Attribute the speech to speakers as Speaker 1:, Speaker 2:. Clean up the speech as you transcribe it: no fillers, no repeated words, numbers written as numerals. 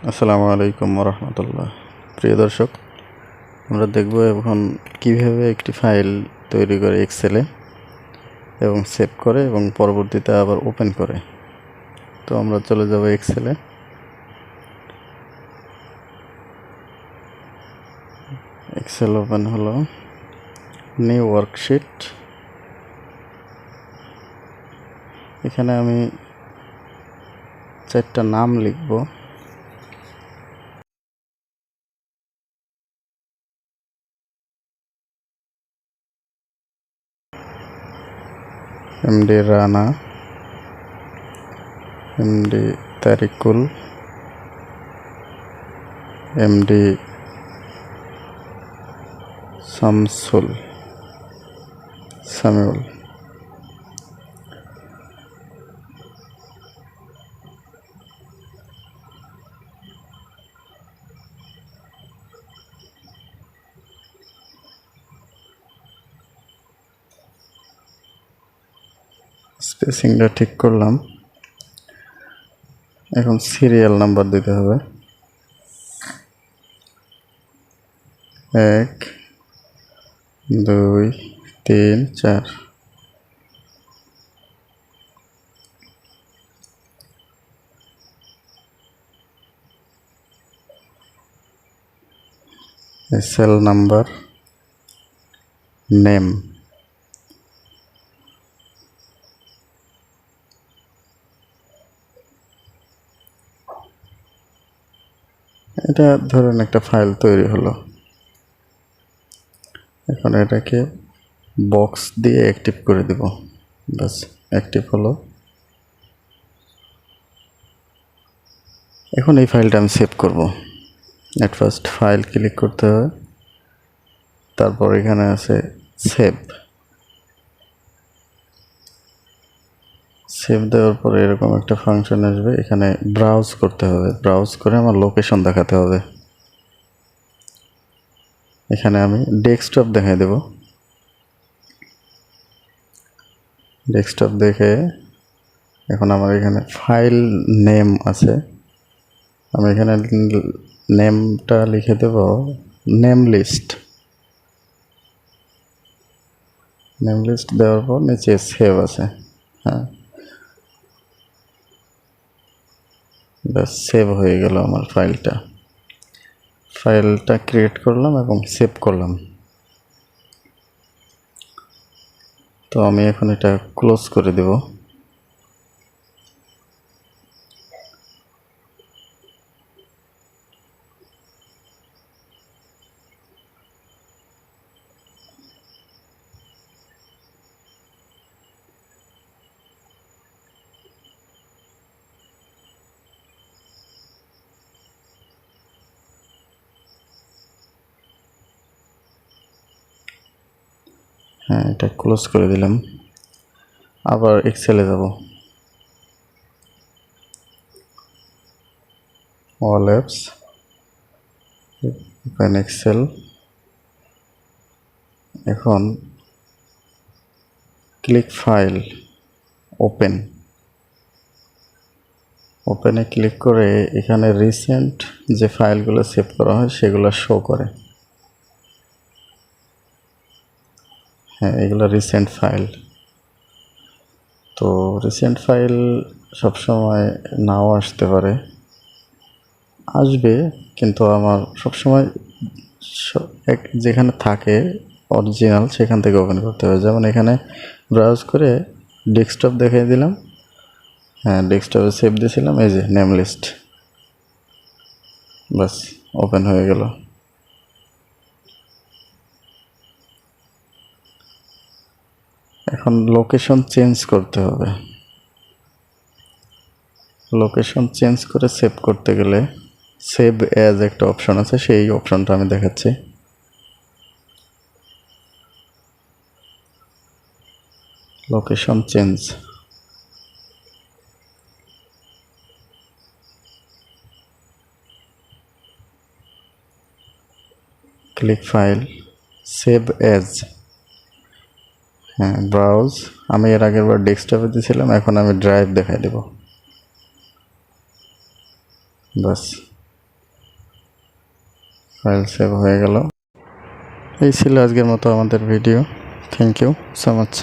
Speaker 1: আসসালামু আলাইকুম রহমতুল্লাহ। প্রিয় দর্শক, আমরা দেখব এখন কিভাবে একটি ফাইল তৈরি করে এক্সেলে এবং সেভ করে এবং পরবর্তীতে আবার ওপেন করে। তো আমরা চলে যাব এক্সেলে। এক্সেল ওপেন হলো, নিউ ওয়ার্কশিট। এখানে আমি 4টা নাম লিখব। MD Rana, MD Tariqul, MD Samiul. স্পেসিংটা ঠিক করলাম। এখন সিরিয়াল নাম্বার দিতে হবে। 1 2 3 4। Cell number, name. এটা ধরেন একটা ফাইল তৈরি হলো। এখন এটাকে বক্স দিয়ে অ্যাক্টিভ করে দেব। বাস, অ্যাক্টিভ হলো। এখন এই ফাইলটা আমি সেভ করব। এট ফার্স্ট ফাইল ক্লিক করতে হবে, তারপর এখানে আছে সেভ। সেভ দেওয়ার পরে এরকম একটা ফাংশন আসবে। এখানে ব্রাউজ করতে হবে। ব্রাউজ করে আমার লোকেশন দেখাতে হবে। এখানে আমি ডেস্কটপ দেখাই দেব। ডেস্কটপ দেখে এখন আমার এখানে ফাইল নেম আছে। আমি এখানে নেমটা লিখে দেব নেম লিস্ট। নেম লিস্ট দেওয়ার পর নিচে সেভ আছে। হ্যাঁ, ব্যাস সেভ হয়ে গেল আমার ফাইলটা। ফাইলটা ক্রিয়েট করলাম এবং সেভ করলাম। তো আমি এখন এটা ক্লোজ করে দেব। হ্যাঁ, এটা ক্লোজ করে দিলাম। আবার এক্সেলে যাব। All apps, open Excel. এখন ক্লিক ফাইল, ওপেন। ওপেনে ক্লিক করে এখানে রিসেন্ট যে ফাইলগুলো সেভ করা হয় সেগুলো শো করে। হ্যাঁ, এগুলো রিসেন্ট ফাইল। তো রিসেন্ট ফাইল সবসময় নাও আসতে পারে, আসবে, কিন্তু আমার সবসময় যেখানে থাকে অরিজিনাল সেখান থেকে ওপেন করতে হবে। যেমন এখানে ব্রাউজ করে ডেস্কটপ দেখিয়ে দিলাম। হ্যাঁ, ডেস্কটপে সেভ দিয়েছিলাম। এই যে নেম লিস্ট, বাস ওপেন হয়ে গেল। এখন লোকেশন চেঞ্জ করতে হবে। লোকেশন চেঞ্জ করে সেভ করতে গেলে সেভ অ্যাজ একটা অপশন আছে, সেই অপশনটা আমি দেখাচ্ছি। Location change, click file, save as. হ্যাঁ, ব্রাউজ। আমি এর আগের বার ডেস্কটপে দিয়েছিলাম, এখন আমি ড্রাইভ দেখাই দেব। বাস ফাইল সেভ হয়ে গেল। এই ছিল আজকের মতো আমাদের video. Thank you so much.